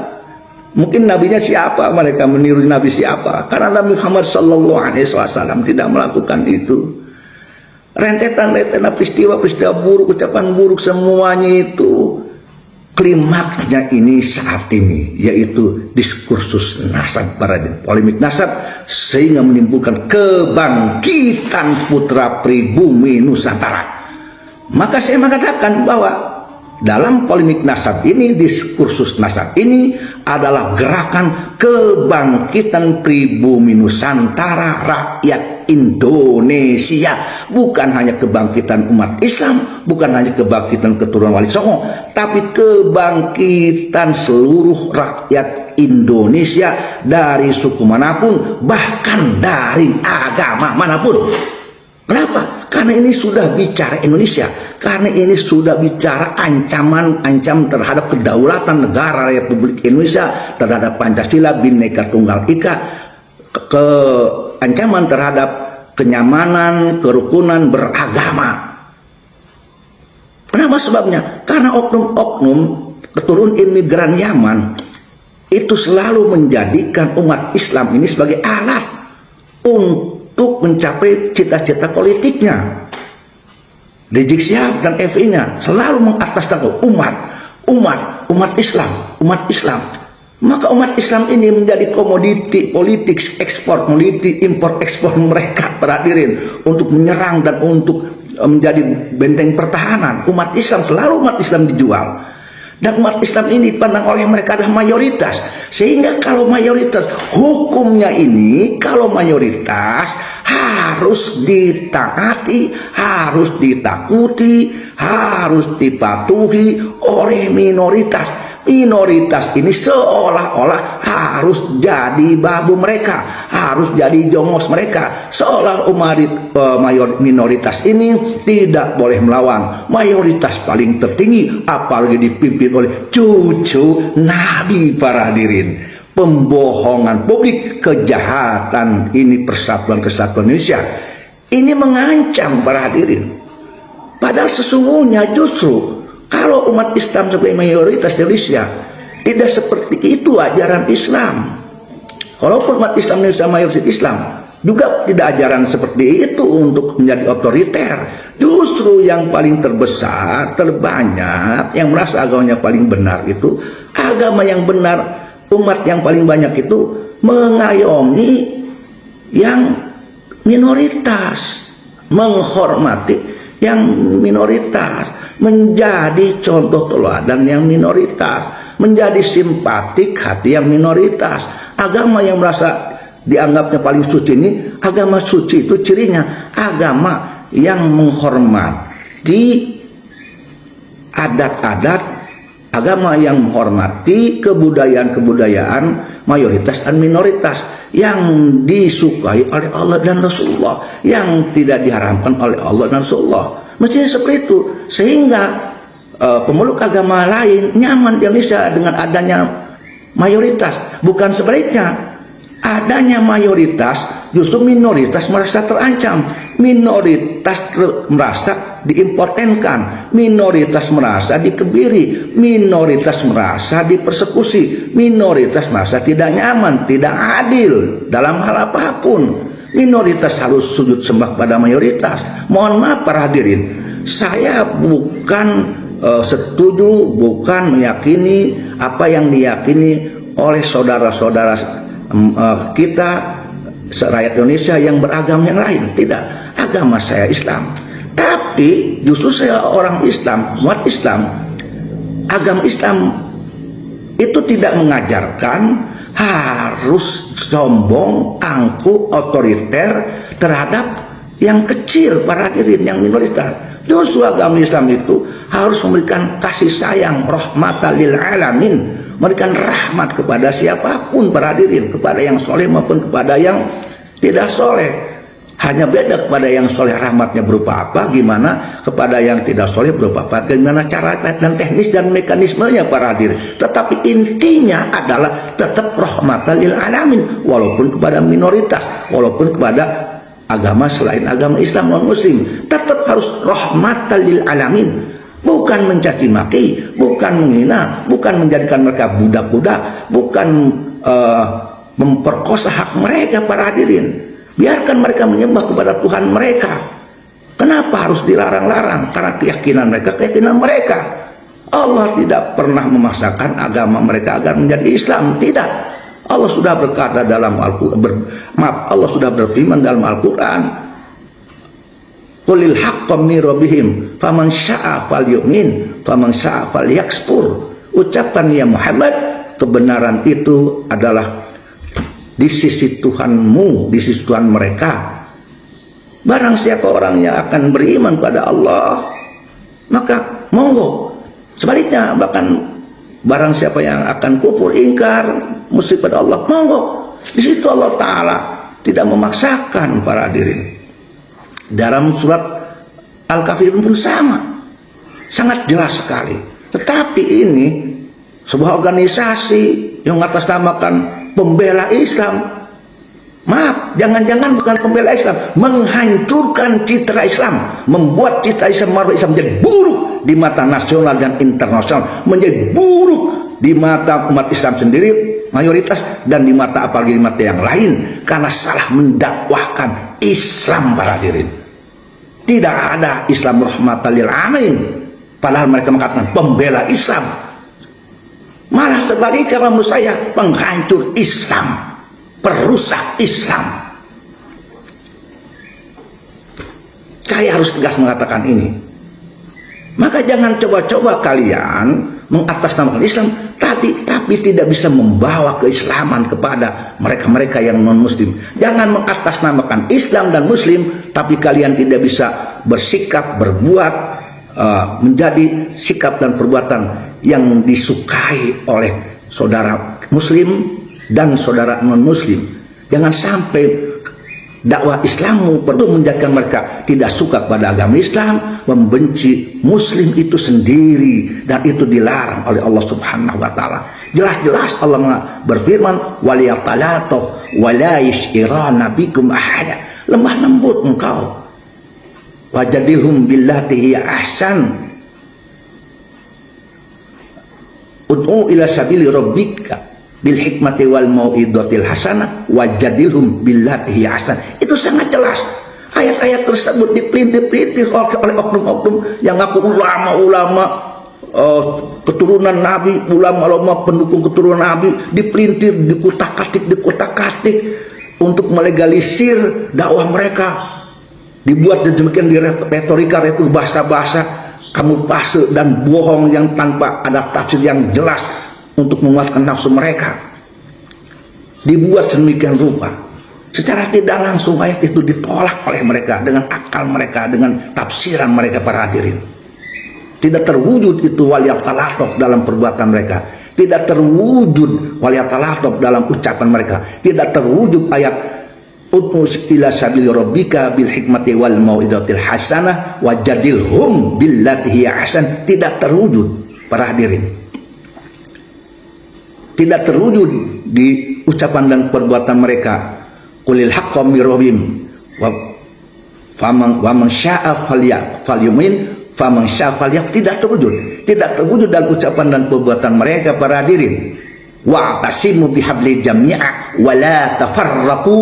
mungkin nabinya siapa, mereka meniru nabi siapa, karena Nabi Muhammad SAW tidak melakukan itu. Rentetan peristiwa-peristiwa buruk, ucapan buruk, semuanya itu klimaksnya ini saat ini, yaitu diskursus nasab, para polemik nasab, sehingga menimbulkan kebangkitan putra pribumi Nusantara. Maka saya mengatakan bahwa dalam polemik nasab ini, diskursus nasab ini adalah gerakan kebangkitan pribumi Nusantara, rakyat Indonesia. Bukan hanya kebangkitan umat Islam, bukan hanya kebangkitan keturunan Wali Songo, tapi kebangkitan seluruh rakyat Indonesia dari suku manapun, bahkan dari agama manapun. Kenapa? Karena ini sudah bicara Indonesia, karena ini sudah bicara ancaman terhadap kedaulatan negara Republik Indonesia, terhadap Pancasila, Bhinneka Tunggal Ika, ancaman terhadap kenyamanan, kerukunan beragama. Kenapa sebabnya? Karena oknum-oknum keturunan imigran Yaman itu selalu menjadikan umat Islam ini sebagai alat untuk mencapai cita-cita politiknya. Rizik Syihab dan FI-nya selalu mengatasnamakan umat Islam. Maka umat Islam ini menjadi komoditi politik, ekspor, politik, impor, ekspor mereka, para hadirin, untuk menyerang dan untuk menjadi benteng pertahanan. Umat Islam dijual. Dan umat Islam ini dipandang oleh mereka adalah mayoritas. Sehingga kalau mayoritas, hukumnya ini kalau mayoritas harus ditaati, harus ditakuti, harus dipatuhi oleh minoritas. minoritas ini seolah-olah harus jadi babu mereka, harus jadi jongos mereka, seolah minoritas ini tidak boleh melawan mayoritas paling tertinggi, apalagi dipimpin oleh cucu Nabi. Para hadirin, pembohongan publik, kejahatan ini persatuan kesatuan Indonesia ini mengancam para hadirin. Padahal sesungguhnya justru kalau umat Islam sebagai mayoritas di Indonesia tidak seperti itu ajaran Islam. Walaupun umat Islam Indonesia mayoritas Islam juga tidak ajaran seperti itu untuk menjadi otoriter. Justru yang paling terbesar, terbanyak, yang merasa agamanya paling benar itu agama yang benar. Umat yang paling banyak itu mengayomi yang minoritas, menghormati yang minoritas, menjadi contoh teladan yang minoritas, menjadi simpatik hati yang minoritas. Agama yang merasa dianggapnya paling suci ini, agama suci itu cirinya agama yang menghormati adat-adat, agama yang menghormati kebudayaan-kebudayaan mayoritas dan minoritas yang disukai oleh Allah dan Rasulullah, yang tidak diharamkan oleh Allah dan Rasulullah. Mestinya seperti itu, sehingga pemeluk agama lain nyaman di Indonesia dengan adanya mayoritas. Bukan sebaliknya, adanya mayoritas justru minoritas merasa terancam, minoritas merasa diimpotenkan, minoritas merasa dikebiri, minoritas merasa dipersekusi, minoritas merasa tidak nyaman, tidak adil dalam hal apapun. Minoritas harus sujud sembah pada mayoritas. Mohon maaf para hadirin, saya bukan setuju, bukan meyakini apa yang diyakini oleh saudara-saudara kita rakyat Indonesia yang beragama yang lain. Tidak, agama saya Islam. Tapi justru saya orang Islam, umat Islam. Agama Islam itu tidak mengajarkan harus sombong, angkuh, otoriter terhadap yang kecil, para hadirin, yang minoritas. Justru agama Islam itu harus memberikan kasih sayang, rahmatan lil alamin, memberikan rahmat kepada siapapun, para hadirin, kepada yang soleh maupun kepada yang tidak soleh. Hanya beda kepada yang soleh rahmatnya berupa apa, gimana kepada yang tidak soleh berupa apa, gimana cara dan teknis dan mekanismenya, para hadirin. Tetapi intinya adalah tetap rahmatan lil alamin, walaupun kepada minoritas, walaupun kepada agama selain agama Islam non muslim, tetap harus rahmatan lil alamin. Bukan mencaci maki, bukan menghina, bukan menjadikan mereka budak-budak, bukan memperkosa hak mereka, para hadirin. Biarkan mereka menyembah kepada Tuhan mereka. Kenapa harus dilarang-larang? Karena keyakinan mereka. Allah tidak pernah memaksakan agama mereka agar menjadi Islam. Tidak. Allah sudah berkata dalam Allah sudah berfirman dalam Al-Quran, Qulil haqqa min rabbihim faman syaa falyu'min faman syaa falyakfur. Ucapkan ya Muhammad, kebenaran itu adalah di sisi Tuhanmu, di sisi Tuhan mereka. Barang siapa orang yang akan beriman pada Allah, maka monggo. Sebaliknya, bahkan barang siapa yang akan kufur, ingkar, musyrik pada Allah, monggo. Di situ Allah Ta'ala tidak memaksakan, para hadirin. Dalam surat Al-Kafirun pun sama, sangat jelas sekali. Tetapi ini sebuah organisasi yang mengatasnamakan pembela Islam. Maaf, jangan-jangan bukan pembela Islam, menghancurkan citra Islam, membuat citra Islam, marwah Islam menjadi buruk di mata nasional dan internasional, menjadi buruk di mata umat Islam sendiri mayoritas, dan di mata apalagi di mata yang lain, karena salah mendakwahkan Islam, para hadirin. Tidak ada Islam rahmatan lil alamin, padahal mereka mengatakan pembela Islam. Malah sebaliknya, menurut saya, penghancur Islam, perusak Islam. Saya harus tegas mengatakan ini. Maka jangan coba-coba kalian mengatasnamakan Islam tapi tidak bisa membawa keislaman kepada mereka-mereka yang non-muslim. Jangan mengatasnamakan Islam dan Muslim tapi kalian tidak bisa bersikap, berbuat menjadi sikap dan perbuatan yang disukai oleh saudara muslim dan saudara non muslim. Jangan sampai dakwah Islammu perlu menjadikan mereka tidak suka pada agama Islam, membenci muslim itu sendiri, dan itu dilarang oleh Allah Subhanahu wa taala. Jelas-jelas Allah berfirman, waliyatalatuf wala yashirana bikum ahada. Lemah lembut engkau. Wajadilhum billati hiya ahsan. Ud'u ila sabili rabbika bil hikmati wal mau'izatil hasanah wajadilhum billati hiya ahsan. Itu sangat jelas. Ayat-ayat tersebut dipelintir-pelintir oleh oknum-oknum yang ngaku ulama-ulama keturunan Nabi, ulama-ulama pendukung keturunan Nabi, dipelintir, dikutak-katik untuk melegalisir dakwah mereka. Dibuat demikian di retorika itu bahasa-bahasa kamuflase dan bohong yang tanpa ada tafsir yang jelas untuk memuaskan nafsu mereka. Dibuat sedemikian rupa, secara tidak langsung ayat itu ditolak oleh mereka dengan akal mereka, dengan tafsiran mereka para hadirin. Tidak terwujud itu waliyatalatuf dalam perbuatan mereka. Tidak terwujud waliyatalatuf dalam ucapan mereka. Tidak terwujud ayat ud'u ila sabili rabbika bil hikmati wal mau'izatil hasanah wajadilhum billati hiya ahsan. Tidak terwujud para hadirin. Tidak terwujud di ucapan dan perbuatan mereka. Qulil haqqa mir rabbihim wa man syaa'a falyu'min faman syafal. Tidak terwujud dalam ucapan dan perbuatan mereka para hadirin. Wa'tasimu bihabli jami'a wa la tafarraqu.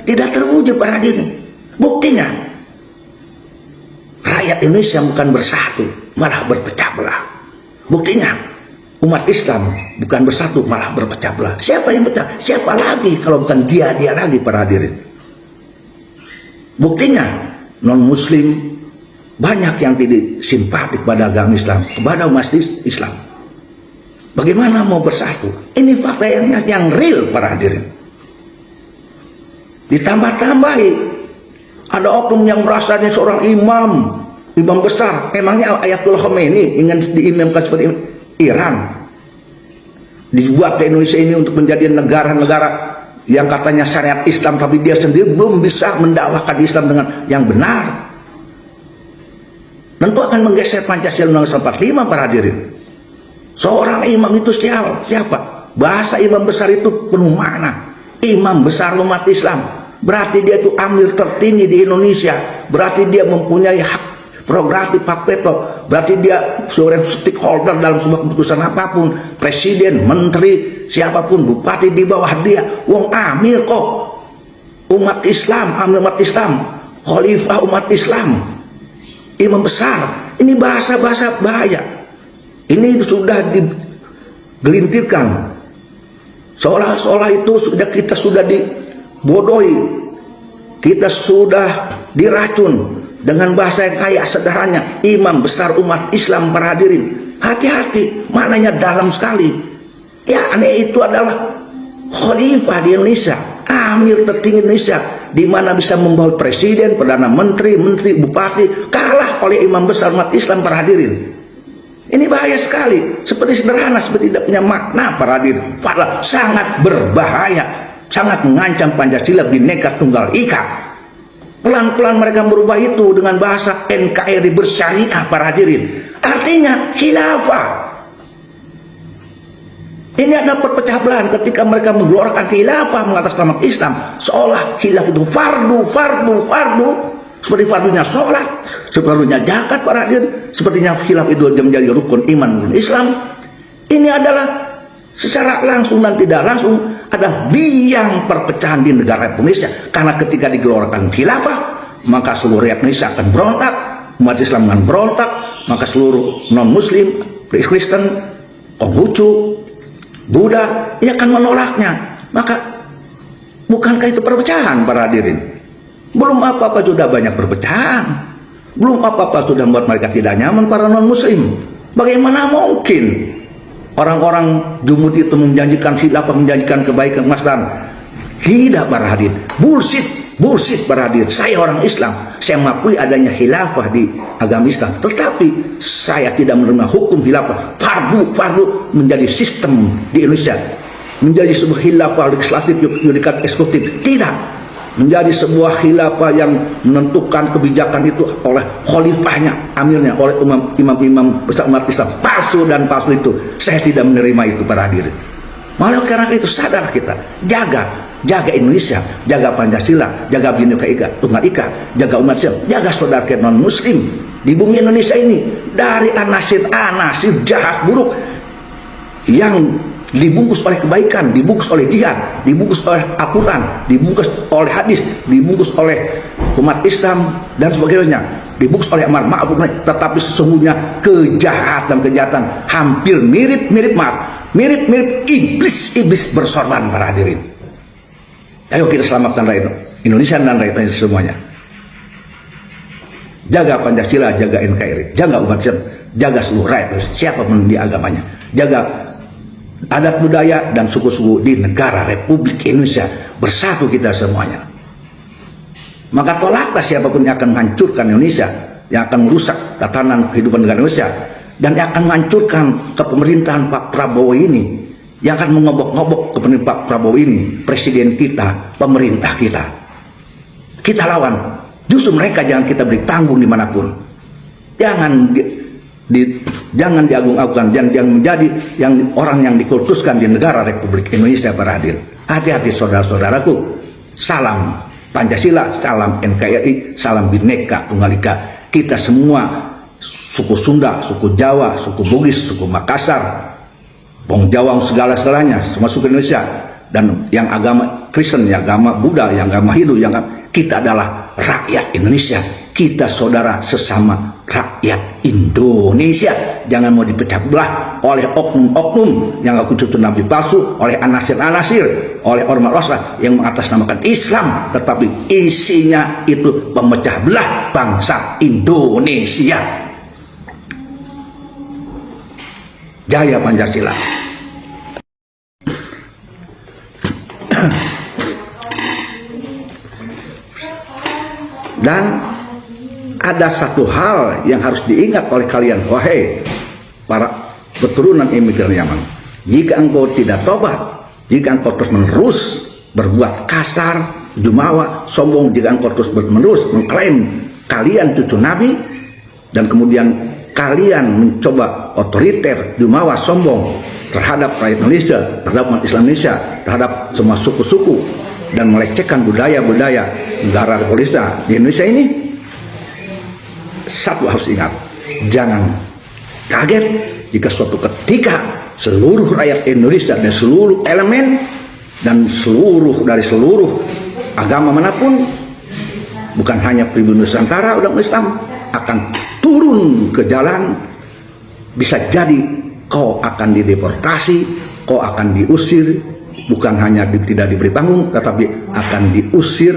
Tidak terwujud para hadirin. Buktinya rakyat Indonesia bukan bersatu, malah berpecah belah. Buktinya umat Islam bukan bersatu, malah berpecah belah. Siapa yang pecah? Siapa lagi kalau bukan dia lagi para hadirin. Buktinya non muslim banyak yang tidak simpatik pada agama Islam, kepada umat Islam. Bagaimana mau bersatu? Ini fakta yang real para hadirin. Ditambah-tambahi ada oknum yang merasa dia seorang imam besar. Emangnya Ayatullah Khomeini ingin diimamkan seperti Iran? Dibuat ke Indonesia ini untuk menjadi negara-negara yang katanya syariat Islam, tapi dia sendiri belum bisa mendakwakan Islam dengan yang benar. Tentu akan menggeser Pancasila Undang-Undang 45 para hadirin. Seorang imam itu siapa? Bahasa imam besar itu penuh makna. Imam besar umat Islam, berarti dia itu amir tertinggi di Indonesia. Berarti dia mempunyai hak prerogatif, hak veto. Berarti dia seorang stakeholder dalam sebuah keputusan apapun. Presiden, menteri, siapapun, bupati di bawah dia. Wong amir kok. Umat Islam, amir umat Islam, khalifah umat Islam, imam besar. Ini bahasa-bahasa bahaya. Ini sudah digelintirkan, seolah-olah itu kita sudah dibodohi, kita sudah diracun dengan bahasa yang kaya sederhananya. Imam besar umat Islam para hadirin, hati-hati, maknanya dalam sekali. Ya, aneh itu adalah khalifah di Indonesia, amir tertinggi Indonesia, di mana bisa membawa presiden, perdana menteri, bupati, kalah oleh imam besar umat Islam para hadirin. Ini bahaya sekali, seperti sederhana, seperti tidak punya makna para hadirin. Padahal sangat berbahaya, sangat mengancam Pancasila Bhinneka Tunggal Ika. Pelan-pelan mereka merubah itu dengan bahasa NKRI bersyariah para hadirin. Artinya khilafah. Ini ada perpecah belahan ketika mereka menggelorakan khilafah mengatasnamakan Islam, seolah khilafah itu fardu, seperti fardunya sholat, sepertinya zakat para hadirin, sepertinya khilaf itu menjadi rukun iman Islam. Ini adalah secara langsung dan tidak langsung ada biang perpecahan di negara Indonesia. Karena ketika digelorakan khilafah, maka seluruh rakyat Indonesia akan berontak, umat Islam akan berontak, maka seluruh non muslim, Kristen, Konghucu, Buddha, ia akan menolaknya. Maka bukankah itu perpecahan para hadirin? Belum apa-apa sudah banyak perpecahan, belum apa-apa sudah membuat mereka tidak nyaman para non muslim. Bagaimana mungkin orang-orang jumud itu menjanjikan khilafah, menjanjikan kebaikan, kemaslahatan? Tidak para hadirin, bullshit, Bullshit para hadirin. Saya orang Islam, saya mengakui adanya khilafah di agama Islam, tetapi saya tidak menerima hukum khilafah fardu menjadi sistem di Indonesia, menjadi sebuah khilafah legislatif, yudikatif, eksekutif. Tidak, menjadi sebuah khilafah yang menentukan kebijakan itu oleh khalifahnya, amirnya, oleh imam-imam besar umat Islam. Palsu dan palsu itu saya tidak menerima itu para hadirin. Malah karena itu sadar kita, jaga Indonesia, jaga Pancasila, jaga Bhinneka Tunggal Ika, jaga umat Islam, jaga saudara kita non Muslim di bumi Indonesia ini dari anasir jahat buruk yang dibungkus oleh kebaikan, dibungkus oleh jihad, dibungkus oleh Al-Quran, dibungkus oleh hadis, dibungkus oleh umat Islam dan sebagainya, dibungkus oleh amar ma'ruf, tetapi sesungguhnya kejahatan hampir mirip iblis bersorban para hadirin. Ayo kita selamatkan rakyat Indonesia dan rakyat Indonesia semuanya. Jaga Pancasila, jaga NKRI, jaga umat Islam, jaga seluruh rakyat siapapun di agamanya, jaga adat budaya dan suku-suku di negara Republik Indonesia. Bersatu kita semuanya. Maka tolaklah siapapun yang akan menghancurkan Indonesia, yang akan merusak tatanan kehidupan negara Indonesia, dan yang akan menghancurkan kepemerintahan Pak Prabowo ini, yang akan mengobok-ngobok kepemimpinan Pak Prabowo ini, presiden kita, pemerintah kita. Kita lawan. Justru mereka jangan kita beri panggung dimanapun. Jangan diagung-agungkan, jangan menjadi orang yang dikultuskan di negara Republik Indonesia para hadir. Hati-hati saudara-saudaraku. Salam Pancasila, salam NKRI, salam Bhinneka Tunggal Ika. Kita semua suku Sunda, suku Jawa, suku Bugis, suku Makassar, Bong Jawa, segala-segalanya, semua suku Indonesia, dan yang agama Kristen, yang agama Buddha, yang agama Hindu, kita adalah rakyat Indonesia. Kita saudara sesama rakyat Indonesia. Jangan mau dipecah belah oleh oknum-oknum yang aku cucu nabi palsu, oleh anasir-anasir, oleh ormas yang mengatasnamakan Islam, tetapi isinya itu pemecah belah bangsa Indonesia. Jaya Pancasila. Dan ada satu hal yang harus diingat oleh kalian, wahai para keturunan imigran Yaman. Jika engkau tidak tobat, jika engkau terus-menerus berbuat kasar, jumawa, sombong, jika engkau terus-menerus mengklaim kalian cucu Nabi, dan kemudian kalian mencoba otoriter, jumawa, sombong terhadap rakyat Indonesia, terhadap umat Islam Indonesia, terhadap semua suku-suku, dan melecehkan budaya-budaya negara Republik di Indonesia ini, satu harus ingat, jangan kaget jika suatu ketika seluruh rakyat Indonesia dan seluruh elemen dan dari seluruh agama manapun, bukan hanya pribumi Nusantara, umat Islam akan turun ke jalan. Bisa jadi kau akan dideportasi, kau akan diusir, bukan hanya tidak diberi panggung, tetapi akan diusir,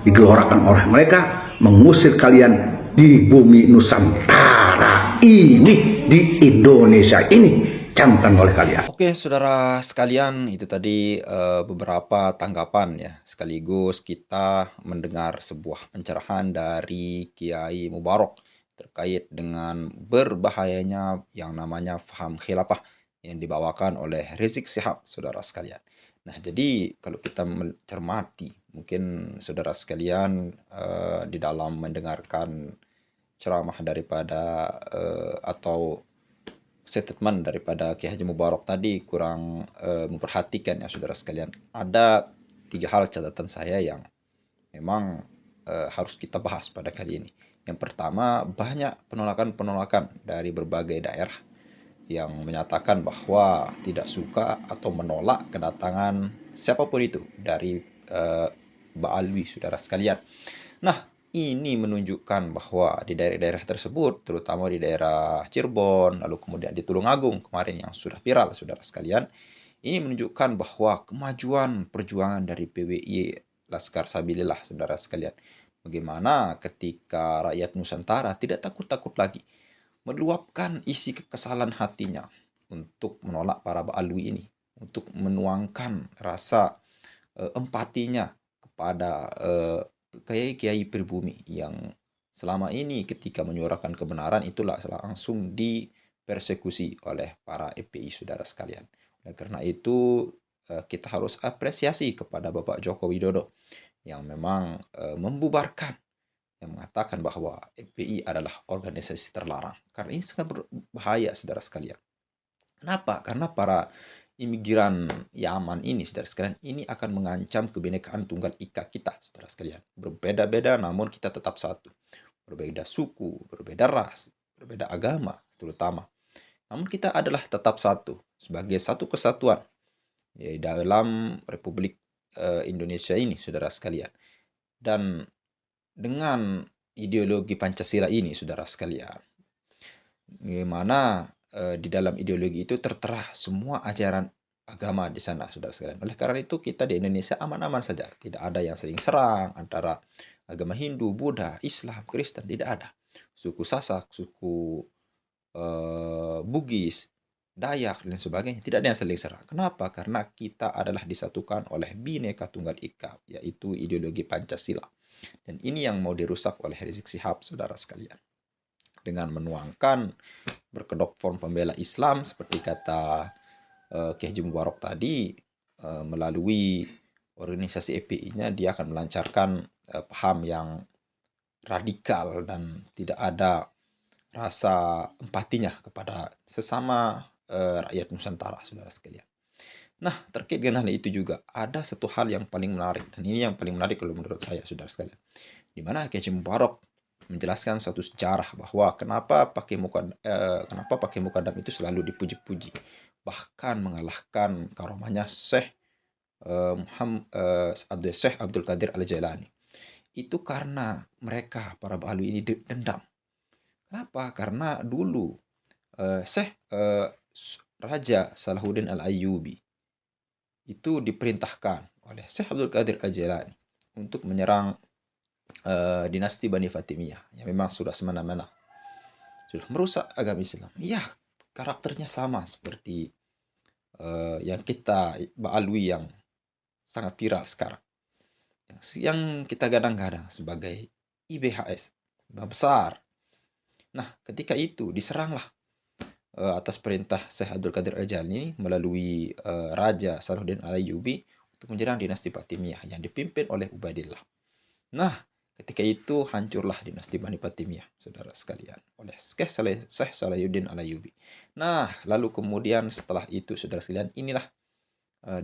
digelorakan oleh mereka, mengusir kalian di bumi Nusantara ini, di Indonesia ini, camkan oleh kalian. Oke, saudara sekalian, itu tadi beberapa tanggapan ya. Sekaligus kita mendengar sebuah pencerahan dari Kiai Mubarok terkait dengan berbahayanya yang namanya faham khilafah yang dibawakan oleh Rizik Syihab, saudara sekalian. Nah, jadi kalau kita mencermati, mungkin saudara sekalian di dalam mendengarkan ceramah daripada atau statement daripada Kiai Haji Mubarok tadi kurang memperhatikan ya saudara sekalian. Ada 3 hal catatan saya yang memang harus kita bahas pada kali ini. Yang pertama, banyak penolakan-penolakan dari berbagai daerah yang menyatakan bahwa tidak suka atau menolak kedatangan siapapun itu dari Mbak Alwi, saudara sekalian. Nah, ini menunjukkan bahwa di daerah-daerah tersebut, terutama di daerah Cirebon, lalu kemudian di Tulungagung kemarin yang sudah viral, saudara sekalian, ini menunjukkan bahwa kemajuan perjuangan dari PWI Laskar Sabilillah, saudara sekalian. Bagaimana ketika rakyat Nusantara tidak takut-takut lagi meluapkan isi kekesalan hatinya untuk menolak para Ba'alwi ini, untuk menuangkan rasa empatinya kepada kiai-kiai pribumi yang selama ini ketika menyuarakan kebenaran itulah langsung dipersekusi oleh para FPI, saudara sekalian. Oleh karena itu kita harus apresiasi kepada Bapak Joko Widodo yang memang membubarkan, yang mengatakan bahwa FPI adalah organisasi terlarang. Karena ini sangat berbahaya, saudara sekalian. Kenapa? Karena para imigran Yaman ini, saudara sekalian, ini akan mengancam kebinekaan tunggal ika kita, saudara sekalian. Berbeda-beda namun kita tetap satu. Berbeda suku, berbeda ras, berbeda agama terutama. Namun kita adalah tetap satu sebagai satu kesatuan ya, dalam Republik Indonesia ini, saudara sekalian. Dan dengan ideologi Pancasila ini, saudara sekalian, di mana di dalam ideologi itu tertera semua ajaran agama di sana, saudara sekalian. Oleh karena itu kita di Indonesia aman-aman saja, tidak ada yang saling serang antara agama Hindu, Buddha, Islam, Kristen, tidak ada. Suku Sasak, suku Bugis, Dayak dan sebagainya, tidak ada yang saling serang. Kenapa? Karena kita adalah disatukan oleh Bhinneka Tunggal Ika, yaitu ideologi Pancasila. Dan ini yang mau dirusak oleh Rizik Syihab, saudara sekalian. Dengan menuangkan berkedok form pembela Islam seperti kata Kiai Haji Mubarak tadi, melalui organisasi FPI-nya dia akan melancarkan paham yang radikal dan tidak ada rasa empatinya kepada sesama rakyat Nusantara, saudara sekalian. Nah, terkait dengan hal itu juga ada satu hal yang paling menarik, dan ini yang paling menarik kalau menurut saya, saudara sekalian, di mana Kiai Haji Mubarak menjelaskan satu sejarah bahwa kenapa pakai mukadam itu selalu dipuji-puji, bahkan mengalahkan karomahnya Syekh Abdul Qadir Al-Jailani. Itu karena mereka para Ba'alwi ini dendam. Kenapa? Karena dulu Raja Salahuddin Al-Ayyubi itu diperintahkan oleh Syekh Abdul Qadir Al-Jailani untuk menyerang dinasti Bani Fatimiyah yang memang sudah semena-mena, sudah merusak agama Islam. Ya, karakternya sama seperti yang kita Ba'alwi yang sangat viral sekarang, yang kita gadang-gadang sebagai IBHS, Imam Besar. Nah, ketika itu diseranglah atas perintah Syekh Abdul Qadir Al-Jailani melalui Raja Salahuddin Al-Ayyubi untuk menyerang dinasti Fatimiyah yang dipimpin oleh Ubaidillah. Nah, ketika itu hancurlah dinasti Bani Fatimiyah, saudara sekalian, oleh Syekh Salahuddin Al-Ayyubi. Nah, lalu kemudian setelah itu, saudara sekalian, inilah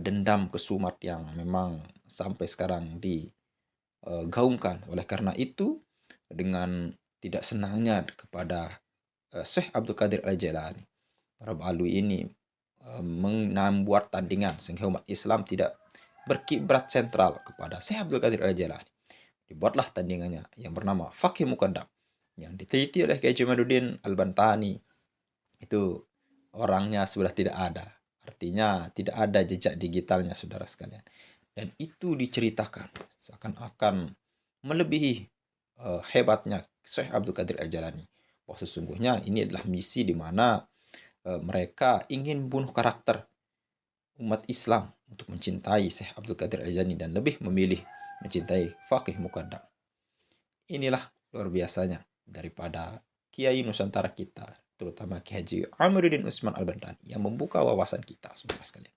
dendam kesumat yang memang sampai sekarang digaungkan. Oleh karena itu, dengan tidak senangnya kepada Syekh Abdul Qadir Al-Jailani, para Ba'alwi ini membuat tandingan sehingga umat Islam tidak berkiblat sentral kepada Syekh Abdul Qadir Al-Jailani. Dibuatlah tandingannya yang bernama Faqih Muqaddam yang diteliti oleh Kiai Jamaluddin Al-Bantani. Itu orangnya sudah tidak ada, artinya tidak ada jejak digitalnya, saudara sekalian. Dan itu diceritakan seakan-akan melebihi hebatnya Syekh Abdul Qadir Al-Jailani, bahwa sesungguhnya ini adalah misi di mana mereka ingin membunuh karakter umat Islam untuk mencintai Syekh Abdul Qadir Al-Jailani dan lebih memilih mencintai Faqih Muqaddam. Inilah luar biasanya daripada Kiai Nusantara kita, terutama Kiai Haji Amiruddin Utsman Al-Bantani yang membuka wawasan kita, saudara sekalian.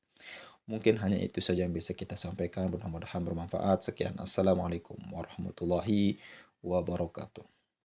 Mungkin hanya itu saja yang bisa kita sampaikan, mudah-mudahan bermanfaat. Sekian, assalamualaikum warahmatullahi wabarakatuh.